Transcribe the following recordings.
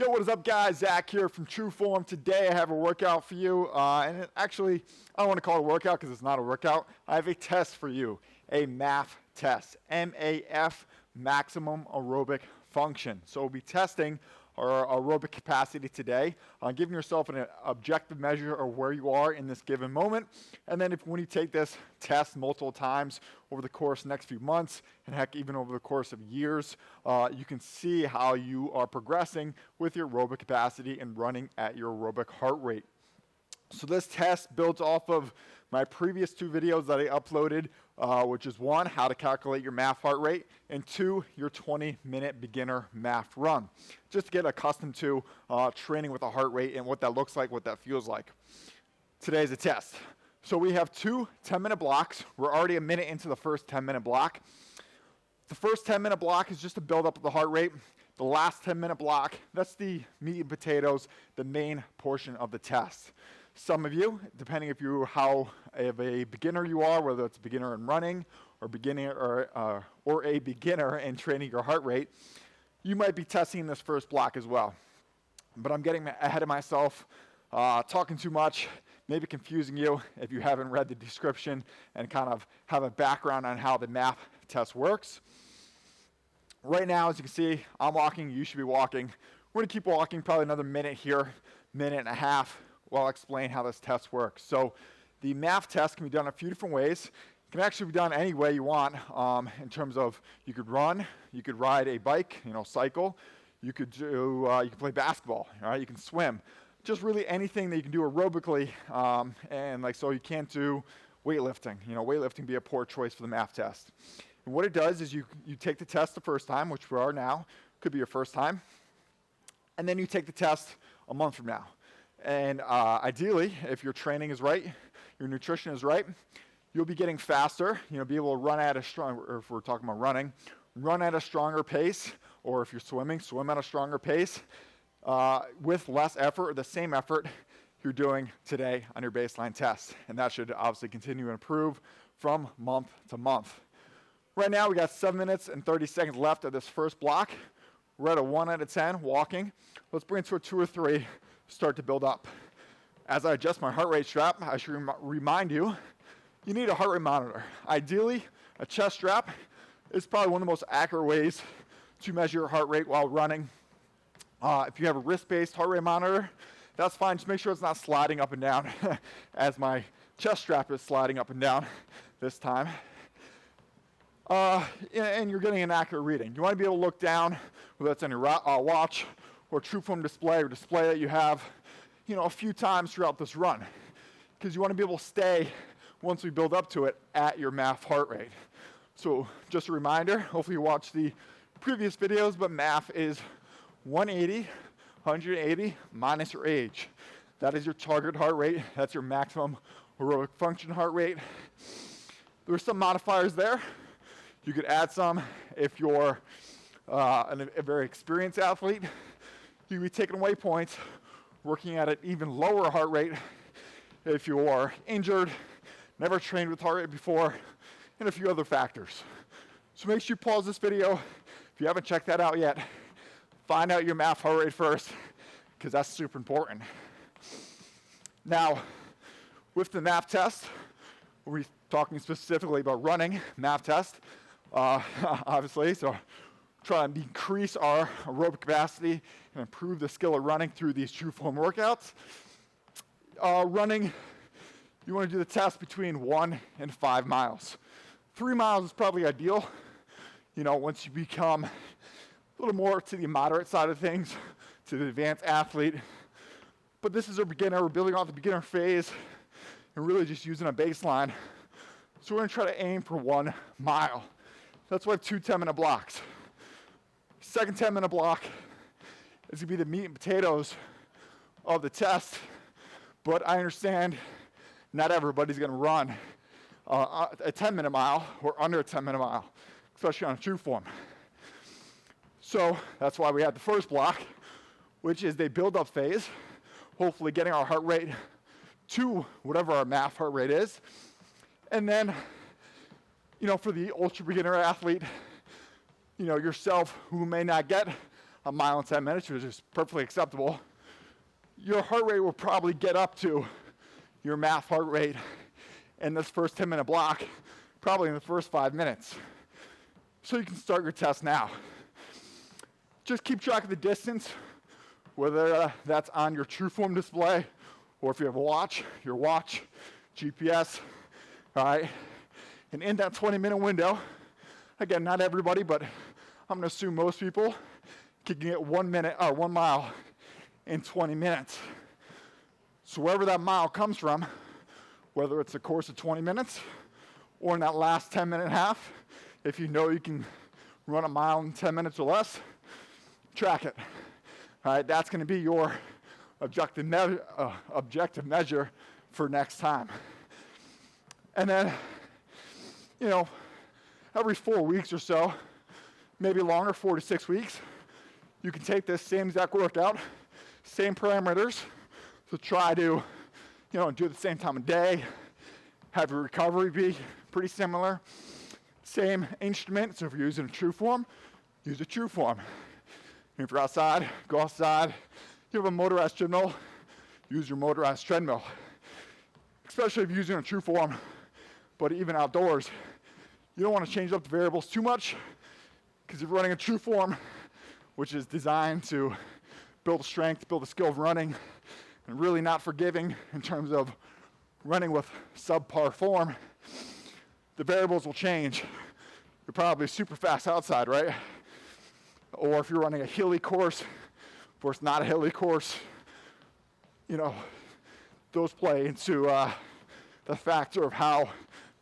Yo, what is up, guys? Zach here from TrueForm. Today I have a workout for you, and actually, I don't want to call it a workout because it's not a workout. I have a test for you, a MAF test, MAF, maximum aerobic function. So we'll be testing our aerobic capacity today, giving yourself an objective measure of where you are in this given moment. And then when you take this test multiple times over the course of the next few months, and heck, even over the course of years, you can see how you are progressing with your aerobic capacity and running at your aerobic heart rate. So this test builds off of my previous two videos that I uploaded, which is one, how to calculate your MAF heart rate, and two, your 20-minute beginner MAF run, just to get accustomed to training with a heart rate and what that looks like, what that feels like. Today's a test. So we have two 10-minute blocks. We're already a minute into the first 10-minute block. The first 10-minute block is just to build up the heart rate. The last 10-minute block, that's the meat and potatoes, the main portion of the test. Some of you, depending if you how of a beginner you are, whether it's a beginner in running or a beginner in training your heart rate, you might be testing this first block as well. But I'm getting ahead of myself, talking too much, maybe confusing you if you haven't read the description and kind of have a background on how the MAF test works. Right now, as you can see, I'm walking, you should be walking. We're gonna keep walking probably another minute here, minute and a half, while I'll explain how this test works. So the MAF test can be done a few different ways. It can actually be done any way you want, in terms of you could run, you could ride a bike, cycle, you could do, you can play basketball, all right? You can swim. Just really anything that you can do aerobically, and so you can't do weightlifting. Weightlifting would be a poor choice for the MAF test. And what it does is you take the test the first time, which we are now, could be your first time, and then you take the test a month from now. And ideally, if your training is right, your nutrition is right, you'll be getting faster, be able to run at a stronger, or if we're talking about running, run at a stronger pace, or if you're swimming, swim at a stronger pace, with less effort or the same effort you're doing today on your baseline test. And that should obviously continue to improve from month to month. Right now, we got 7 minutes and 30 seconds left of this first block. We're at a 1 out of 10 walking. Let's bring it to a 2 or 3, start to build up. As I adjust my heart rate strap, I should remind you, you need a heart rate monitor. Ideally, a chest strap is probably one of the most accurate ways to measure your heart rate while running. If you have a wrist-based heart rate monitor, that's fine. Just make sure it's not sliding up and down as my chest strap is sliding up and down this time. And you're getting an accurate reading. You want to be able to look down, whether that's on your watch or TrueForm display or display that you have, a few times throughout this run. Because you want to be able to stay, once we build up to it, at your MAF heart rate. So just a reminder, hopefully you watched the previous videos, but MAF is 180 minus your age. That is your target heart rate. That's your maximum aerobic function heart rate. There are some modifiers there. You could add some if you're a very experienced athlete. You could be taking away points, working at an even lower heart rate if you are injured, never trained with heart rate before, and a few other factors. So make sure you pause this video. If you haven't checked that out yet, find out your MAF heart rate first, because that's super important. Now, with the MAF test, we're talking specifically about running MAF test, obviously, so try and increase our aerobic capacity and improve the skill of running through these TrueForm workouts. Running, you want to do the test between 1 and 5 miles. 3 miles is probably ideal, once you become a little more to the moderate side of things, to the advanced athlete. But this is a beginner. We're building off the beginner phase and really just using a baseline. So we're going to try to aim for 1 mile. That's why I have 2 10-minute blocks. Second 10-minute block is going to be the meat and potatoes of the test. But I understand not everybody's going to run a 10-minute mile or under a 10-minute mile, especially on a TrueForm. So that's why we have the first block, which is the build-up phase, hopefully getting our heart rate to whatever our MAF heart rate is. And then, for the ultra beginner athlete, yourself who may not get a mile in 10 minutes, which is perfectly acceptable, your heart rate will probably get up to your MAF heart rate in this first 10-minute block, probably in the first 5 minutes. So you can start your test now. Just keep track of the distance, whether that's on your TrueForm display, or if you have a watch, your watch, GPS, all right? And in that 20-minute window, again, not everybody, but I'm gonna assume most people can get 1 mile in 20 minutes. So wherever that mile comes from, whether it's a course of 20 minutes or in that last 10-minute half, if you know you can run a mile in 10 minutes or less, track it. All right, that's gonna be your objective measure for next time. And then, every 4 weeks or so, maybe longer, 4 to 6 weeks, you can take this same exact workout, same parameters, so try to, do it at the same time of day, have your recovery be pretty similar, same instrument, so if you're using a TrueForm, use a TrueForm. If you're outside, go outside. If you have a motorized treadmill, use your motorized treadmill. Especially if you're using a TrueForm, but even outdoors, you don't want to change up the variables too much, because if you're running a TrueForm, which is designed to build strength, build the skill of running, and really not forgiving in terms of running with subpar form, the variables will change. You're probably super fast outside, right? Or if you're running a hilly course versus not a hilly course, those play into the factor of how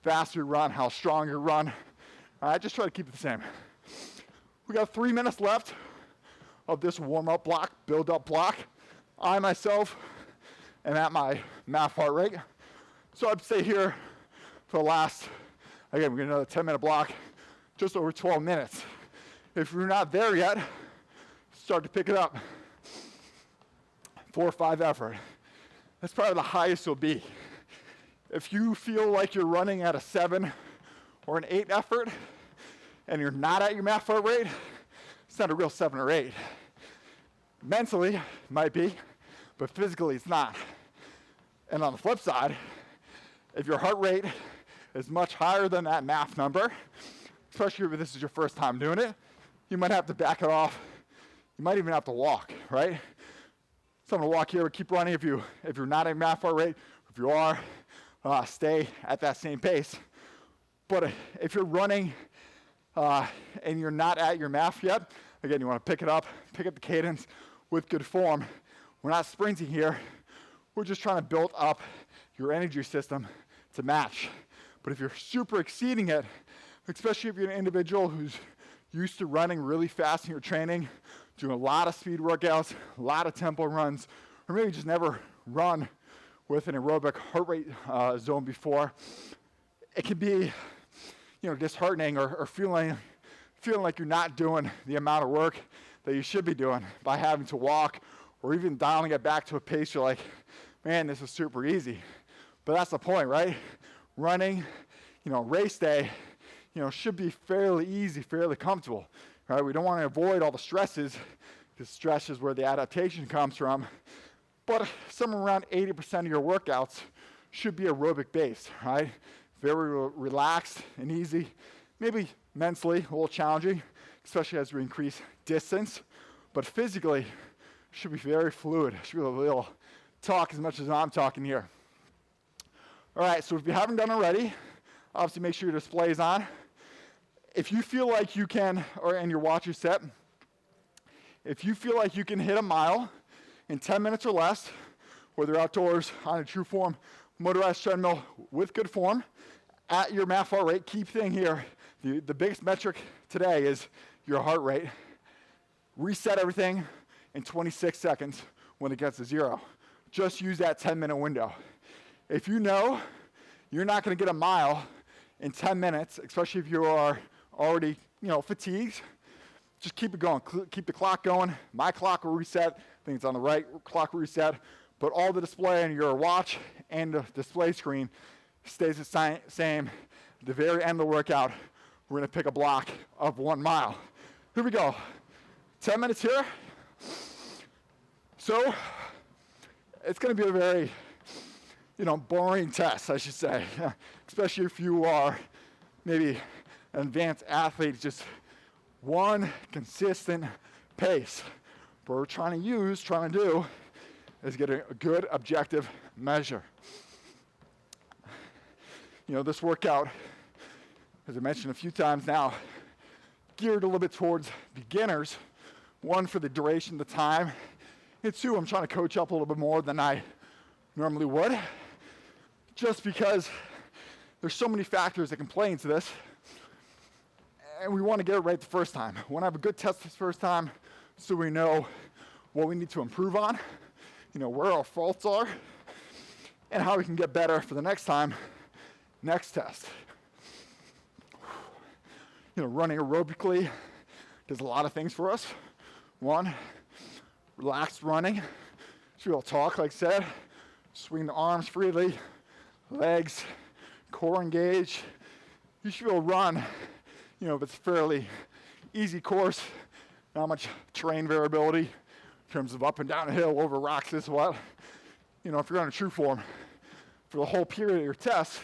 fast you run, how strong you run. I just try to keep it the same. We got 3 minutes left of this warm-up block, build-up block. I myself am at my MAF heart rate. So I'd stay here for the last, again, we're gonna another 10-minute block, just over 12 minutes. If you're not there yet, start to pick it up. 4 or 5 effort. That's probably the highest you'll be. If you feel like you're running at a 7 or an 8 effort, and you're not at your MAF heart rate, it's not a real 7 or 8. Mentally, it might be, but physically it's not. And on the flip side, if your heart rate is much higher than that MAF number, especially if this is your first time doing it, you might have to back it off. You might even have to walk, right? So I'm gonna walk here, keep running if you're not at MAF heart rate. If you are, stay at that same pace. But if you're running and you're not at your MAF yet, again, you wanna pick up the cadence with good form. We're not sprinting here. We're just trying to build up your energy system to match. But if you're super exceeding it, especially if you're an individual who's used to running really fast in your training, doing a lot of speed workouts, a lot of tempo runs, or maybe just never run with an aerobic heart rate zone before, it can be, disheartening or feeling like you're not doing the amount of work that you should be doing by having to walk or even dialing it back to a pace you're like, man, this is super easy. But that's the point, right? Running, race day, should be fairly easy, fairly comfortable, right? We don't want to avoid all the stresses, because stress is where the adaptation comes from. But somewhere around 80% of your workouts should be aerobic based, right? Very relaxed and easy, maybe mentally a little challenging, especially as we increase distance, but physically should be very fluid. Should be able to talk as much as I'm talking here. All right, so if you haven't done already, obviously make sure your display is on. If you feel like you can, and your watch is set, if you feel like you can hit a mile in 10 minutes or less, whether outdoors on a TrueForm motorized treadmill with good form, at your MAF heart rate, key thing here, the biggest metric today is your heart rate. Reset everything in 26 seconds when it gets to 0. Just use that 10-minute window. If you know you're not going to get a mile in 10 minutes, especially if you are already, fatigued, just keep it going. Keep the clock going. My clock will reset. I think it's on the right clock will reset. But all the display on your watch and the display screen stays the same. At the very end of the workout, we're going to pick a block of 1 mile. Here we go. 10 minutes here. So it's going to be a very, boring test, I should say, especially if you are maybe an advanced athlete, just one consistent pace. What we're trying to do is get a good objective measure. This workout, as I mentioned a few times now, geared a little bit towards beginners. One, for the duration of the time, and two, I'm trying to coach up a little bit more than I normally would, just because there's so many factors that can play into this, and we want to get it right the first time. We want to have a good test the first time so we know what we need to improve on, where our faults are, and how we can get better for the next time, next test. Running aerobically does a lot of things for us. One, relaxed running. So we'll talk, like I said, swing the arms freely, legs, core engaged. You should be able to run, if it's a fairly easy course, not much terrain variability in terms of up and down a hill, over rocks, this, what. If you're on a TrueForm, for the whole period of your test,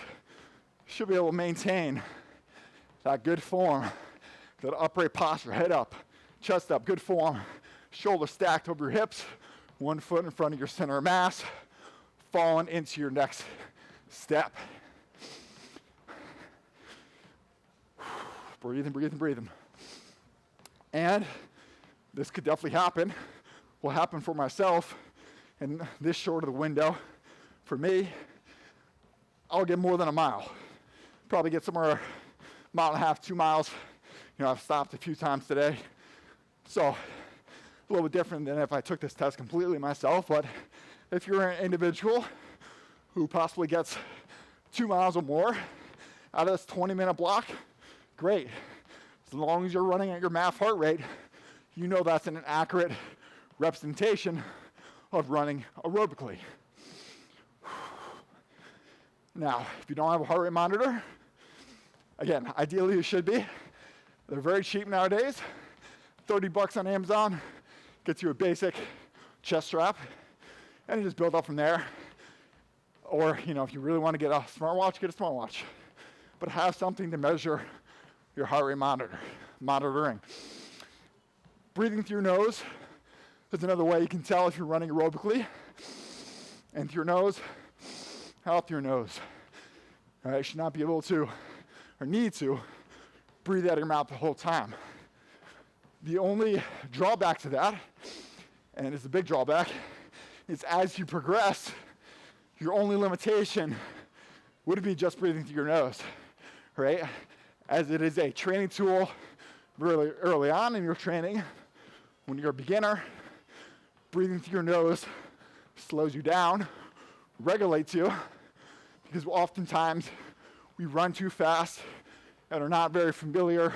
you should be able to maintain that good form, that upright posture, head up, chest up, good form, shoulder stacked over your hips, one foot in front of your center of mass, falling into your next step. Breathing. And this could definitely happen, will happen for myself in this short of the window. For me, I'll get more than a mile. Probably get somewhere mile and a half, 2 miles. I've stopped a few times today. So a little bit different than if I took this test completely myself, but if you're an individual who possibly gets 2 miles or more out of this 20-minute block, great. As long as you're running at your MAF heart rate, that's an accurate representation of running aerobically. Now, if you don't have a heart rate monitor, again, ideally you should be. They're very cheap nowadays. $30 on Amazon gets you a basic chest strap, and you just build up from there. Or, if you really want to get a smartwatch, get a smartwatch. But have something to measure your heart rate monitoring. Breathing through your nose is another way you can tell if you're running aerobically. In through your nose, out through your nose. All right, you should not be able to, or need to, breathe out of your mouth the whole time. The only drawback to that, and it's a big drawback, is as you progress, your only limitation would be just breathing through your nose, right? As it is a training tool really early on in your training, when you're a beginner, breathing through your nose slows you down, regulates you, because oftentimes we run too fast and are not very familiar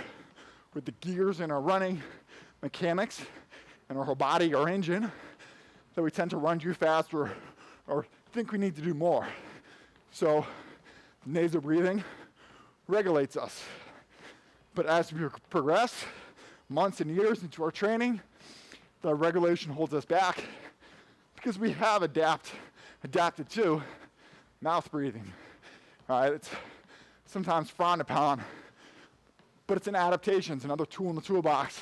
with the gears in our running mechanics and our whole body, our engine, that we tend to run too fast or think we need to do more. So nasal breathing regulates us. But as we progress months and years into our training, the regulation holds us back because we have adapted to mouth breathing. All right, it's sometimes frowned upon, but it's an adaptation. It's another tool in the toolbox.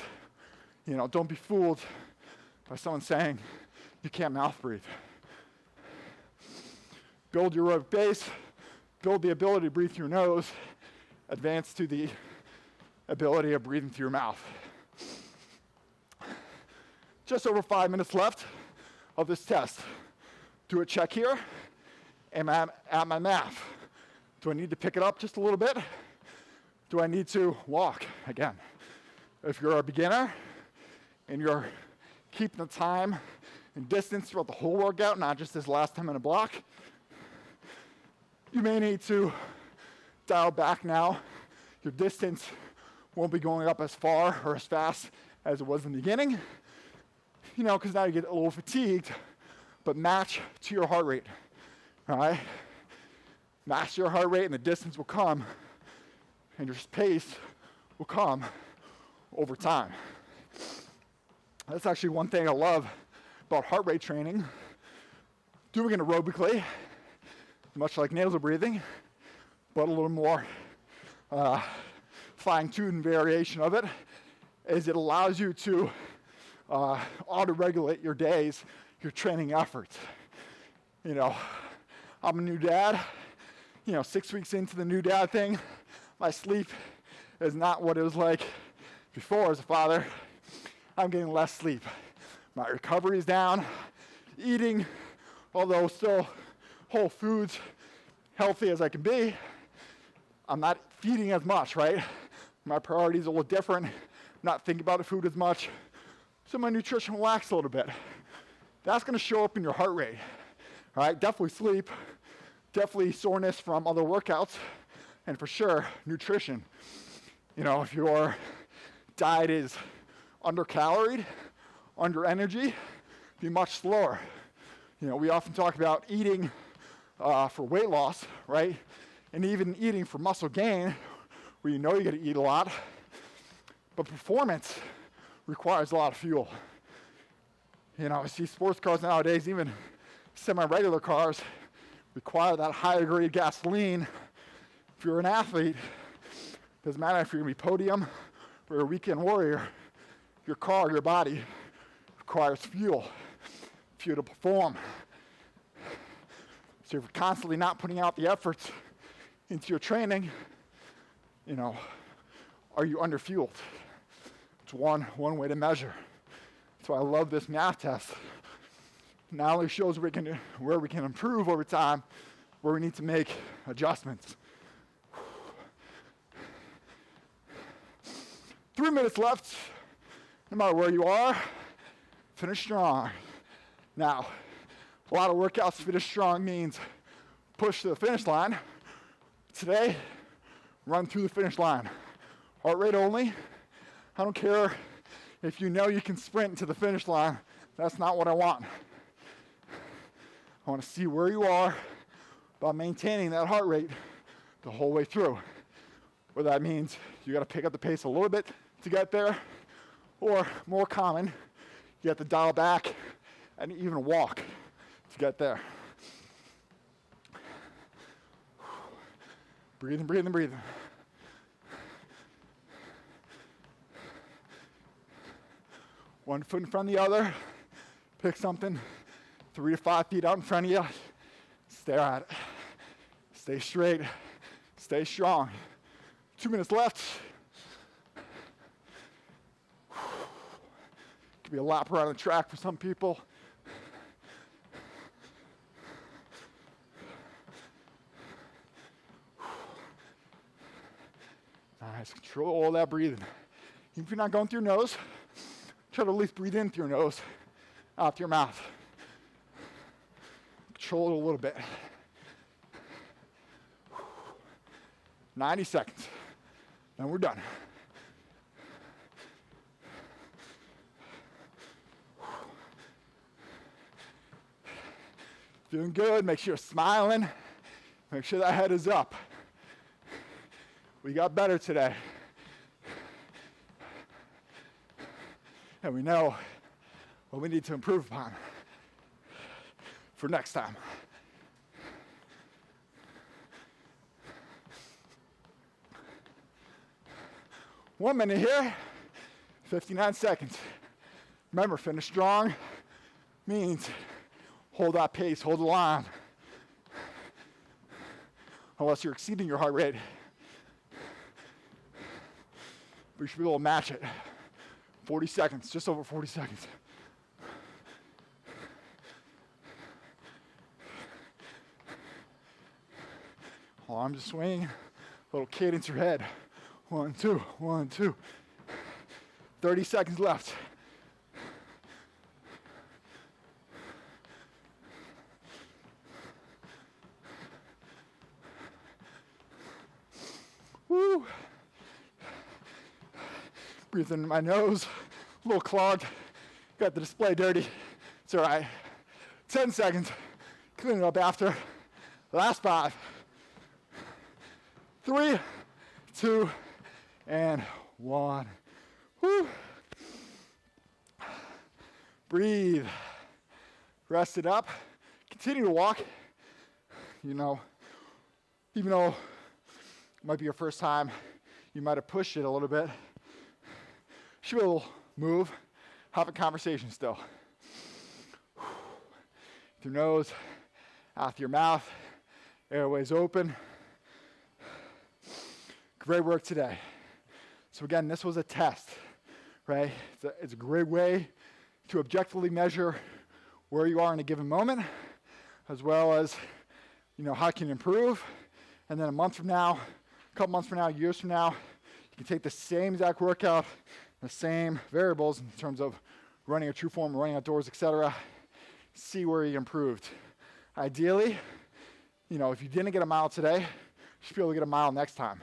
Don't be fooled by someone saying you can't mouth breathe. Build your aerobic base, build the ability to breathe through your nose, advance to the ability of breathing through your mouth. Just over 5 minutes left of this test. Do a check here. Am I at my MAF? Do I need to pick it up just a little bit? Do I need to walk again? If you're a beginner and you're keeping the time and distance throughout the whole workout, not just this last 10-minute block, you may need to dial back now. Your distance won't be going up as far or as fast as it was in the beginning, because now you get a little fatigued, but match to your heart rate, all right? Match your heart rate and the distance will come, and your pace will come over time. That's actually one thing I love about heart rate training. Doing it aerobically, much like nasal breathing, but a little more fine-tuned variation of it, is it allows you to auto-regulate your days, your training efforts. You know, I'm a new dad. 6 weeks into the new dad thing, my sleep is not what it was like before as a father. I'm getting less sleep. My recovery is down. Eating, although still whole foods, healthy as I can be, I'm not feeding as much, right? My priorities are a little different. I'm not thinking about the food as much. So my nutrition will lax a little bit. That's going to show up in your heart rate. All right, definitely sleep, definitely soreness from other workouts, and for sure, nutrition. If your diet is under-caloried, under-energy, be much slower. We often talk about eating for weight loss, right? And even eating for muscle gain, where you got to eat a lot. But performance requires a lot of fuel. I see sports cars nowadays, even semi-regular cars, require that higher grade gasoline. If you're an athlete, doesn't matter if you're going to be podium or a weekend warrior, your car, your body requires fuel to perform. So if you're constantly not putting out the efforts into your training, are you underfueled? It's one way to measure. That's why I love this MAF test. Not only shows where we can improve over time, where we need to make adjustments. 3 minutes left. No matter where you are, finish strong. Now, a lot of workouts finish strong means push to the finish line. Today, run through the finish line. Heart rate only. I don't care if you can sprint to the finish line. That's not what I want. I want to see where you are by maintaining that heart rate the whole way through. Whether that means you got to pick up the pace a little bit to get there, or more common, you have to dial back and even walk to get there. Breathing, breathing, breathing. One foot in front of the other. Pick something 3 to 5 feet out in front of you. Stare at it. Stay straight. Stay strong. 2 minutes left. Could be a lap around the track for some people. Nice. Control all that breathing. Even if you're not going through your nose, try to at least breathe in through your nose, out through your mouth. Control it a little bit. 90 seconds. Then we're done. Doing good. Make sure you're smiling. Make sure that head is up. We got better today. And we know what we need to improve upon for next time. One minute here, 59 seconds. Remember, finish strong means hold that pace, hold the line. Unless you're exceeding your heart rate. But you should be able to match it. 40 seconds, just over 40 seconds. Arms to swing, little cadence your head. 1, 2, 1, 2. 30 seconds left. Woo! Breathe in my nose, a little clogged. Got the display dirty. It's all right. 10 seconds. Clean it up after. Last 5. 3, 2, and 1. Woo! Breathe. Rest it up. Continue to walk. You know, even though it might be your first time, you might have pushed it a little bit. Should be able to move. Have a conversation still. Through nose, out through your mouth. Airways open. Great work today. So again, this was a test, right? It's a great way to objectively measure where you are in a given moment, as well as, you know, how you can improve. And then a month from now, a couple months from now, years from now, you can take the same exact workout, the same variables in terms of running a TrueForm, running outdoors, etc. See where you improved. Ideally, you know, if you didn't get a mile today, you should be able to get a mile next time.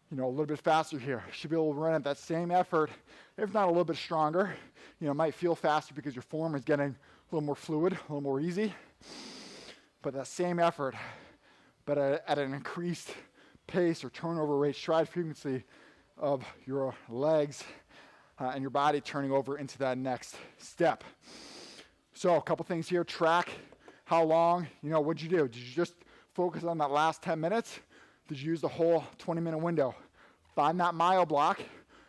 You know, a little bit faster here. You should be able to run at that same effort, if not a little bit stronger. You know, it might feel faster because your form is getting a little more fluid, a little more easy. But that same effort, but at an increased pace or turnover rate, stride frequency of your legs and your body turning over into that next step. So a couple things here. Track how long, you know, what'd you do? Did you just focus on that last 10 minutes? Did you use the whole 20-minute window? Find that mile block.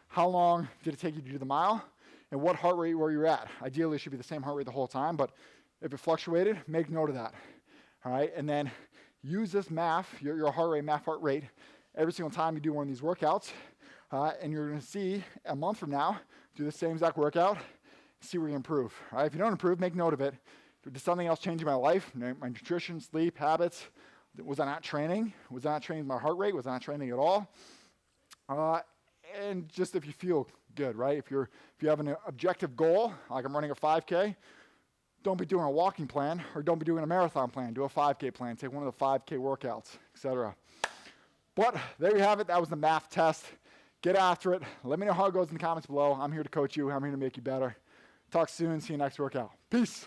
How long did it take you to do the mile? And what heart rate were you at? Ideally, it should be the same heart rate the whole time, but if it fluctuated, make note of that. All right, and then use this MAF, your heart rate, MAF heart rate, every single time you do one of these workouts, and you're going to see a month from now, do the same exact workout, see where you improve. All right, if you don't improve, make note of it. Did something else change in my life? My nutrition, sleep, habits? Was I not training? Was I not training my heart rate? Was I not training at all? And just if you feel good, right? If you have an objective goal, like I'm running a 5K, don't be doing a walking plan or don't be doing a marathon plan. Do a 5K plan. Take one of the 5K workouts, etc. But there you have it. That was the MAF test. Get after it. Let me know how it goes in the comments below. I'm here to coach you. I'm here to make you better. Talk soon. See you next workout. Peace.